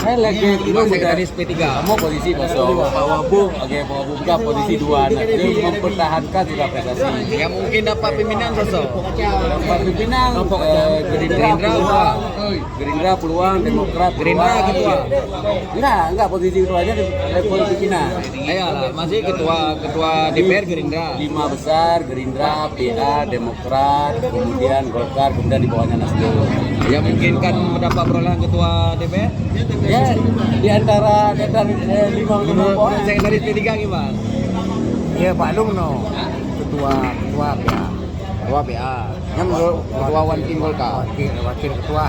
Saya lagi Lima sekretaris P3. Kamu posisi kosong. Pak Wabu, Pak Wabu juga posisi 2. Dia mempertahankan juga prestasi. Ya mungkin dapat pimpinan sosok. Dapat pimpinan Gerindra peluang, Demokrat Gerindra ketua. Enggak posisi ketuanya di level pimpinan. Ayolah, masih ketua DPR Gerindra. 5 besar Gerindra, PA, Demokrat, kemudian Golkar, kemudian di bawahnya Nasdem. Ya mungkin kan mendapat perolehan ketua DPR. Ya di antara 5 orang. Sekretaris P3 gimana? Iya Pak Lung no. Ketua PA. Ketua PA. Yang ketua One Team Golkar. Wakil ketua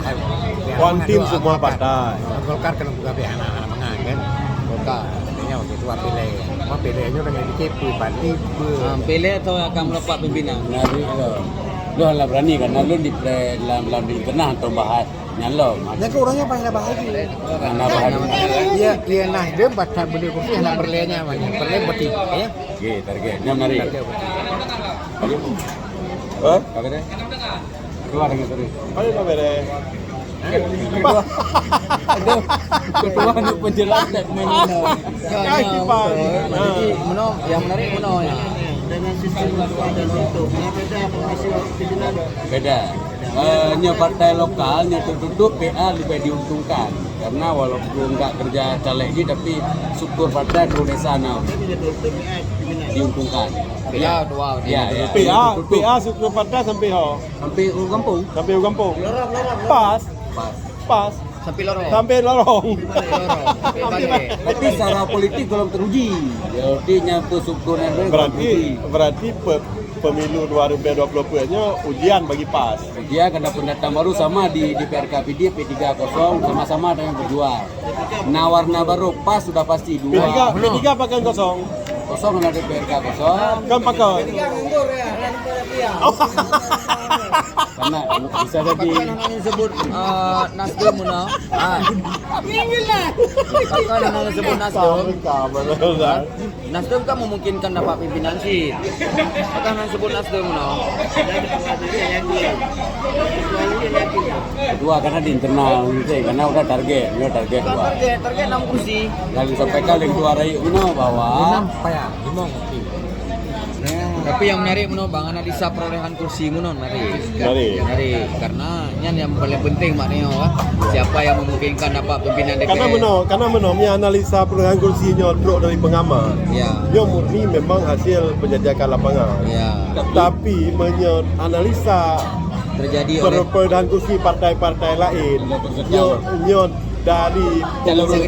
One Team semua partai. Golkar kan buka PA anak-anak mengan kan. Golkar. Katanya waktu itu pilih. Mau pilihnya udah nggak dikepu Bali. Pilih atau akan melepas pimpinan? Lu lah berani karena lu di dalam di tengah atau bahas nyalom. Ya ke orangnya banyak bahaya. Karena bahas. Iya Nasdem baca beli kursi anak berlenya mana. Berle beti ya. Oke, targetnya mari. Apa deh? Keluar dengan tadi. Ayo nak beres. Ketua untuk penjelasan Jadi yang menarik ya. Dengan sistem dan untuk beda pengisi pimpinan. Beda. Nya partai lokalnya tertutup PA lebih diuntungkan karena walaupun nggak kerja caleg ini tapi struktur partai pro desa diuntungkan. PA dua. Ya. PA suku partai sampai Sampai ke kampung. sampai kampung. Pas. Sampai lorong. Sampai lorong. Tapi secara politik belum teruji. Jadi nyampe strukturnya Berarti pemilu 2020-nya ujian bagi PAS. dia kena pendatang baru sama di PRKPD P30 sama-sama dengan berjuang. Nawarna baru pas sudah pasti dua. P3 pakai kosong. Kosong ada di PRK kosong. Kan pakai. Karena bisa jadi Yang disebut Nasdem menang. Kan yang disebut Nasdem. Nasdem kan memungkinkan dapat pimpinan sih. Kan yang disebut Nasdem menang. kedua karena di internal gitu karena udah target dua. Target 6 kursi. Yang disampaikan yang dua rai bahwa Tapi yang menarik Bang analisa perolehan kursi menarik karena yang paling penting maknanya siapa yang memungkinkan dapat pimpinan DPR. Karena analisa perolehan kursinya drop dari pengamat. Ya. Dia murni memang hasil penjajakan lapangan. Ya. Tapi analisa Terjadi oleh perolehan kursi partai-partai lain. Nyo dari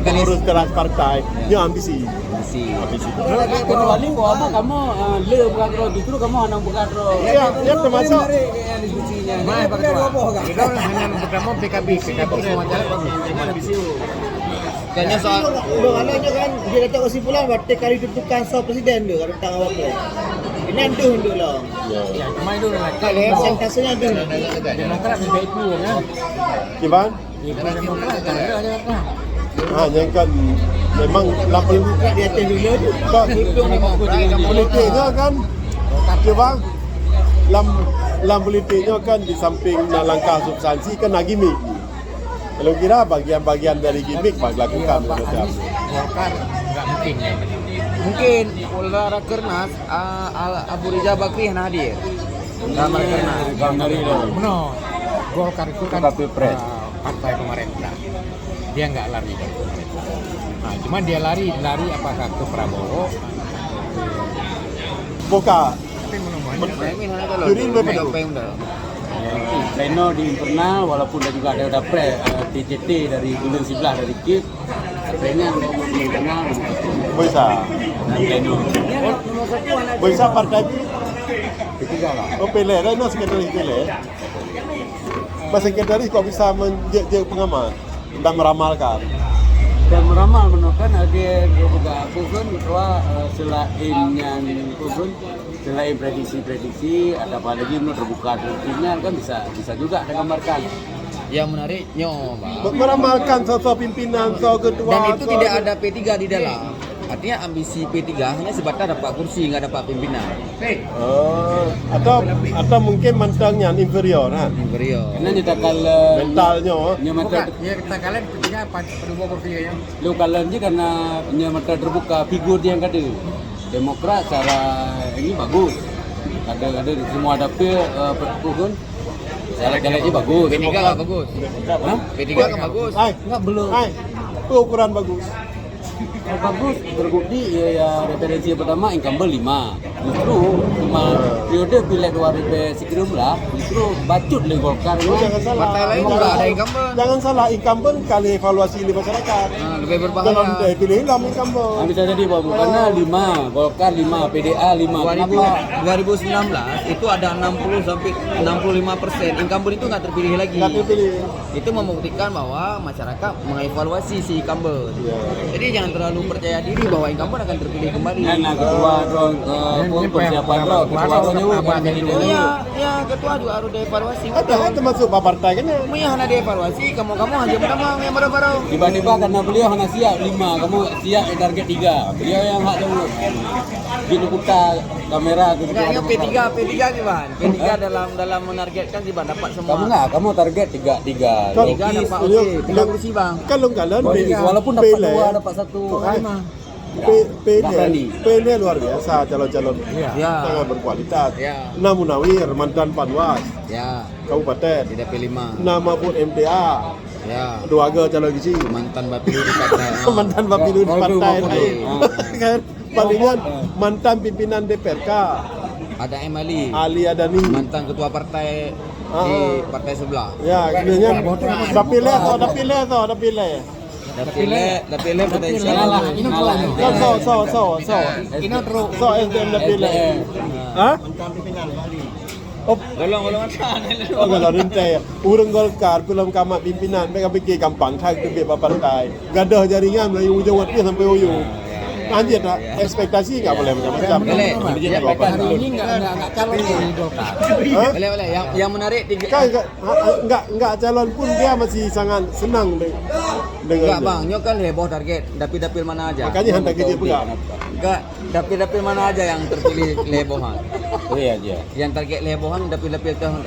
pengurus keras partai, nyo ambisi. kecuali kamu le bukan ro justru kamu anak bukan ro. Ya termasuk. Mana Pak Ketua? Kita hanya pertama PKB semua jalan bagus. kayaknya soal Anaknya kan dia kata kesimpulan berarti kali tentukan soal presiden tu kalau tang awak tu. Ini andu dulu lah. Ya, cuma itu lah. Kalau presentasenya andu. Demokrat lebih baik dulu kan. Gimana? Demokrat kan ada. Yang kan memang lapor Dia atas dulu tu. politiknya kan coba lam politiknya kan di samping langkah substansi kan lagi gimmick. Kalau kira bagian-bagian dari gimmick lakukan Golkar nggak mungkin ya. mungkin pola rakernas Abu Rizal Bakri yang hadir dalam rakernas. No, Golkar itu kan Pilpres. partai pemerintah. Dia nggak lari dari pemerintah. Nah, cuma dia lari apakah ke Prabowo? Boka. Tapi Pleno di internal walaupun ada juga ada TCT dari Gunung Sebelah dari KIP. Pleno di internal Bisa. pleno. Bisa partai Ketiga lah. pilih dah no sekretaris pilih. Mas sekretaris kok bisa menjejak pengamat dan meramalkan. Dan meramal menekan ada juga pun bahwa selain prediksi ada apa lagi menurut terbuka artinya kan bisa juga digambarkan. Yang menariknya Bang, Meramalkan sosok pimpinan, sosok ketua. dan itu tidak ada P3 di dalam. Artinya ambisi P3 hanya sebatas dapat kursi, nggak dapat pimpinan. Atau mungkin mentangnya inferior kan. Inferior. Karena dia tak kalah Mentalnya nya mata Ya kita kalian ketika berdua kursinya. lu kalah je karena nya mata terbuka figur dia yang ada. Demokrat cara ini bagus. Ada semua dapil pun cara-cara dia bagus. P3 nggak bagus. Hah? P3 nggak bagus. Enggak belum. Itu ukuran bagus. Bagus terbukti ya referensi pertama incumbent 5 justru cuma periode pileg 2019 justru bacut le Golkar Jangan salah. Partai lain juga ada incumbent. Jangan salah, incumbent kali evaluasi di masyarakat. Lebih Dalam berbahaya. pilih dalam incumbent. bisa jadi Bapak karena 5 Golkar 5 PDA 5 kenapa 2019 itu ada 60 sampai 65% incumbent itu nggak terpilih lagi. Nggak terpilih. Itu membuktikan bahwa masyarakat mengevaluasi si incumbent. Iya. Jadi jangan terlalu percaya diri bahwa incumbent akan terpilih kembali. Nah, ketua dong persiapan dong ketua penyuruh Iya, ketua juga harus dievaluasi. Ada termasuk Pak Partai kan ya. Iya, hanya dievaluasi. Kamu hanya pertama yang baru-baru. tiba-tiba karena beliau hanya siap 5 kamu siap target 3 beliau yang hak dulu gitu putar kamera gitu Enggaknya P3 gimana? P3 dalam menargetkan sih Bang dapat semua. kamu target 3 Kan, Tiga dapat beliau- oke, 3 kursi Bang. Kalau kalian walaupun dapat 2 dapat 1 PL luar biasa calon-calon Ya. sangat berkualitas. Ya. Nama Munawir mantan Panwas Ya, Kabupaten, tidak P5. nama pun MTA, Ya. keluarga calon gizi, Mantan Bapilu di partai. mantan Bapilu di partai lain. Oh. Kan palingan mantan pimpinan DPRK, Ada M Ali, Ali Adani. mantan ketua partai di partai sebelah. Ya, kayaknya dah pilih. Dapilnya potensial. So SDM dah pilih. Hah? Oh, Golong kalau rintai urang Golkar film kamat pimpinan mereka fikir gampang tag tu biar partai. Gadah jaringan dari ujung waktu sampai ujung. Anjir tak ekspektasi enggak boleh macam-macam. Boleh. Ini enggak calon di Golkar. Boleh. Yang menarik tiga. Enggak calon pun dia masih sangat senang dengan Enggak Bang, nyo kan heboh target. Dapil-dapil mana aja? makanya hendak kerja pula. Enggak, dapil-dapil mana aja yang terpilih lebohan? oh iya aja Yang target lebohan dapil-dapil tahun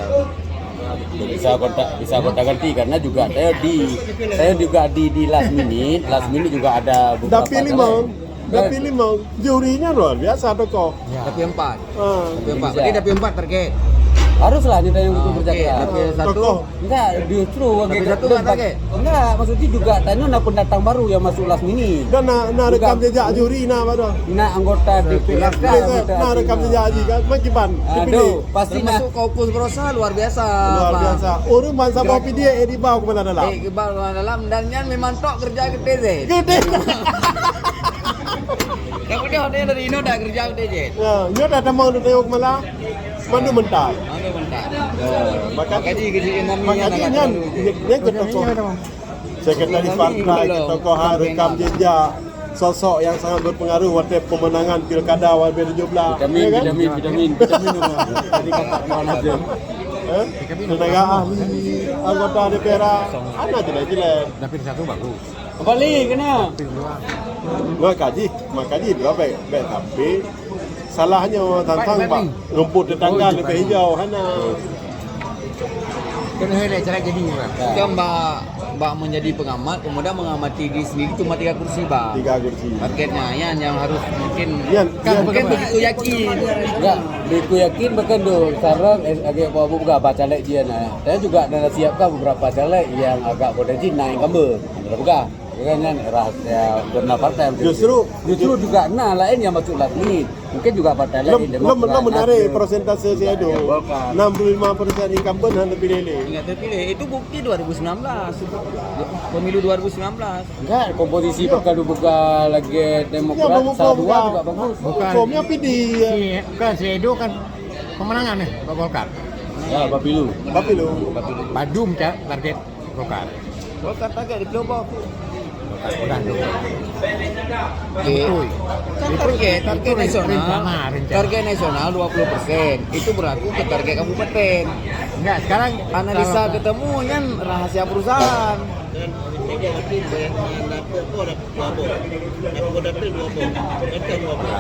bisa kontak ganti karena juga saya juga di last minute juga ada Dapil limau, jurinya luar biasa tokoh. Dapil 4. Ah, Dapil 4. Berarti dapil 4 target. haruslah kita yang betul Oke, berjaga dapil 1. tokoh. enggak justru Dapil 1 enggak target. enggak maksudnya juga tanya nak pendatang baru yang masuk last minute Dan nak rekam jejak juri nak pada. nah anggota DPRK Nak rekam jejak haji kan makiban. aduh pasti nak Termasuk kaukus berosa luar biasa. Luar Bang. biasa. Orang bangsa bawa dia di bawah ke mana dalam. Iqbal luar dalam dan Yan memang tok kerja ke TZ. Gede. Kemudian dia dari Indo dah kerja ke TZ. Ya, nyo dah mau tu tengok malah. Mandu mental. Mana bentar. Maka Makanya kerja kami makanya nyan ke tokoh. Sekretaris partai, ke tokoh rekam jejak. Sosok yang sangat berpengaruh waktu pemenangan pilkada 2017. vitamin jadi kata kawan aja Tenaga ahli, anggota DPR, anak jelek-jelek. Dapil 1 bagus. balik kena Makaji dua baik tapi salahnya tentang pak rumput tetangga lebih hijau hana. Kena hele cara jadi Bang. Kita mbak menjadi pengamat, kemudian mengamati diri sendiri cuma 3 kursi bang. 3 kursi. Targetnya yang harus mungkin Yan, begitu yakin. enggak begitu yakin bahkan tuh sekarang agak beberapa caleg dia saya juga ada siapkan beberapa caleg yang agak potensi naik incumbent bukan kan rahasia karena partai Justru juga lain yang masuk last minute mungkin juga partai lain Lem menarik persentase saya itu. 65% incumbent hanya pilih. Ingat terpilih itu bukti 2019 pemilu 2019. enggak komposisi bakal dibuka lagi Demokrat Ya, dua juga bagus Formnya PD. Si Edo kan pemenangan nih Pak Golkar. ya Bapilu Tapi lo Badum target Golkar. Golkar target di Global. Udah dong. Target nasional. rencana. Target nasional 20%. Itu berlaku ke target kabupaten. Enggak, sekarang Analisa kalau- ketemunya rahasia perusahaan. Dia waktu banyak dapat apa dapat dua apa. Dapat dapil dua apa. Dapat dua apa.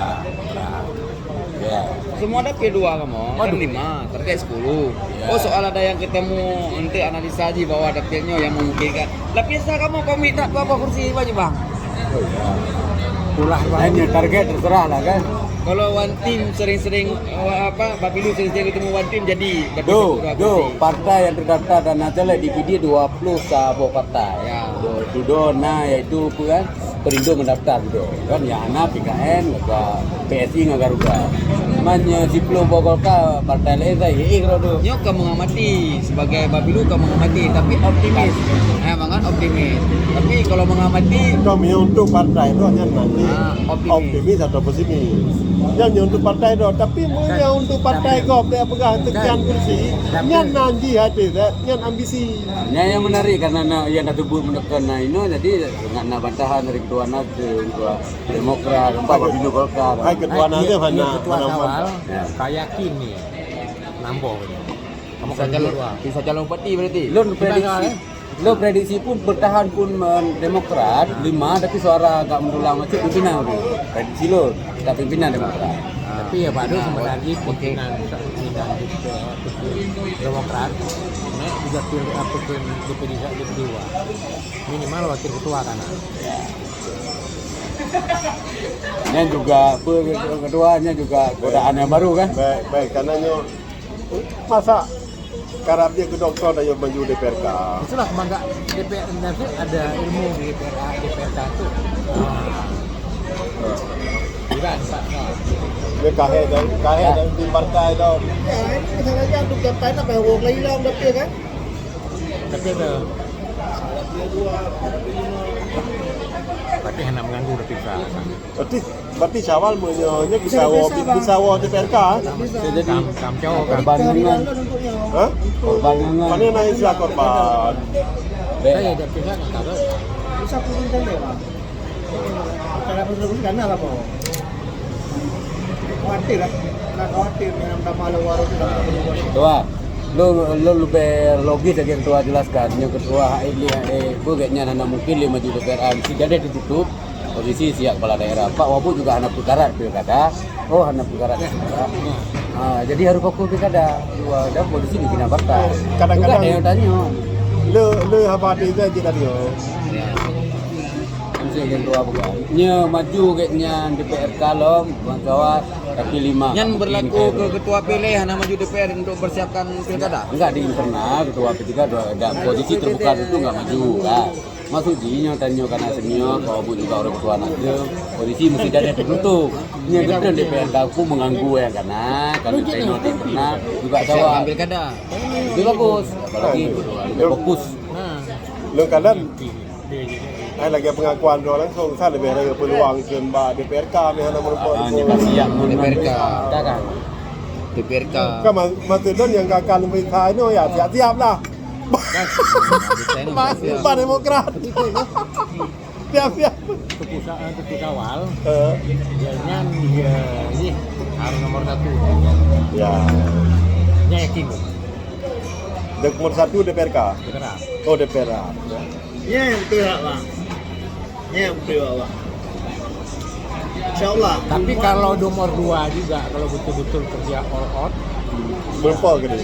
Ya. Semua dapil 2 kamu, kan 5, target 10. Oh soal ada yang ketemu nanti analisa aja bahwa dapilnya yang memungkinkan. Lah biasa kamu komit tak berapa kursi aja bang? Pulah Hanya target terserah lah kan. Kalau one team sering-sering Bapilu sering-sering ketemu one team jadi Partai yang terdaftar dan nasional DPD 20 sabuk partai. Ya. Nah yaitu kan Perindo mendaftar gitu kan ya anak PKN juga PSI nggak Garuda namanya Siplo Bogolka partai lain saya kalau tuh Nyok kamu mengamati sebagai Bapilu kamu mengamati tapi optimis. Mangan optimis. Tapi kalau mengamati Kami untuk partai itu hanya nanti optimis. optimis atau pesimis. Yang untuk partai itu, tapi yang untuk partai kau dia pegang tekan kursi, yang nanti hati, yang ambisi. yang menarik karena yang tubuh menekan ini jadi nggak bantahan dari kedua Nasdem, kedua Demokrat, empat Bapilu Golkar. Hai ketua Nasdem hanya ketua awal Ya. kayak kini nambo ini. Kamu bisa calon bupati berarti. Lo prediksi pun bertahan pun Demokrat 5 tapi suara agak mendulang macam pimpinan tu. Prediksi lo tak pimpinan Demokrat. tapi ya Pak Do sebenarnya pimpinan Demokrat naik juga pilih DPD kedua minimal wakil ketua kan. Dan juga keduanya juga godaan yang baru kan. Baik, karena masa karena dia ke dokter dan yang maju DPRK. Itulah bangga DPR nanti ada ilmu di DPRK itu. Bukan Pak. Dia kaheh dan di partai dong. Ya, ini masalahnya untuk campaign apa yang work lagi lah dapil kan. Tapi ada tapi hendak mengganggu DPRK. Berarti Syawal menyonya bisa wah DPRK. Jadi Kamcau korban dengan Hah? korban dengan Mana naik sila korban? saya DPRK kan tahu. Bisa pun kan ya. Cara berterus kan apa kok? Khawatir kan? Nak khawatir dengan nama warung tidak berubah. ketua. Lo lebih logis lagi ketua jelaskan. Yang ketua kayaknya nana mungkin 5 juta DPR mesti jadi ditutup posisi siap kepala daerah. Pak Wabu juga anak pilkada pilkada. Oh anak pilkada. Jadi harus fokus pilkada. Dan posisi di bina partai. Kadang-kadang- Juga ada yang tanya. Lu apa dia jadi tadi? Yang kedua bukan. Nya maju kayaknya DPR kalau kawan tapi 5. Yang berlaku ke ketua pilih hanya maju DPR untuk persiapkan pilkada. Enggak di internal ketua P3 ada posisi terbuka itu enggak maju kan. Masuk dinya tanya karena senior kalau bu juga orang ketua Nasdem posisi mesti ada tertutup. Nya betul DPR aku mengganggu ya karena kalau senior di internal juga Persiapkan sawah. pilkada. Lebih bagus apalagi fokus. Nah, Lu kadang dia jadi Ay lagi pengakuan doang langsung saya lebih ada peluang ke Mbak DPRK ni hana merupakan. Hanya siap DPRK. kan. DPRK. Kan Mas Tudon yang gagal pemerintah ini ya siap-siap lah. Pak Demokrat. Siap-siap. keputusan awal Eh, dia ini harus nomor 1 Ya. nya yakin Nomor 1 DPRK. beneran Oh DPRK. Ya yang betul Pak. Ya yang betul Pak. Insyaallah. tapi kalau nomor 2 juga kalau betul-betul kerja all out Berapa gede?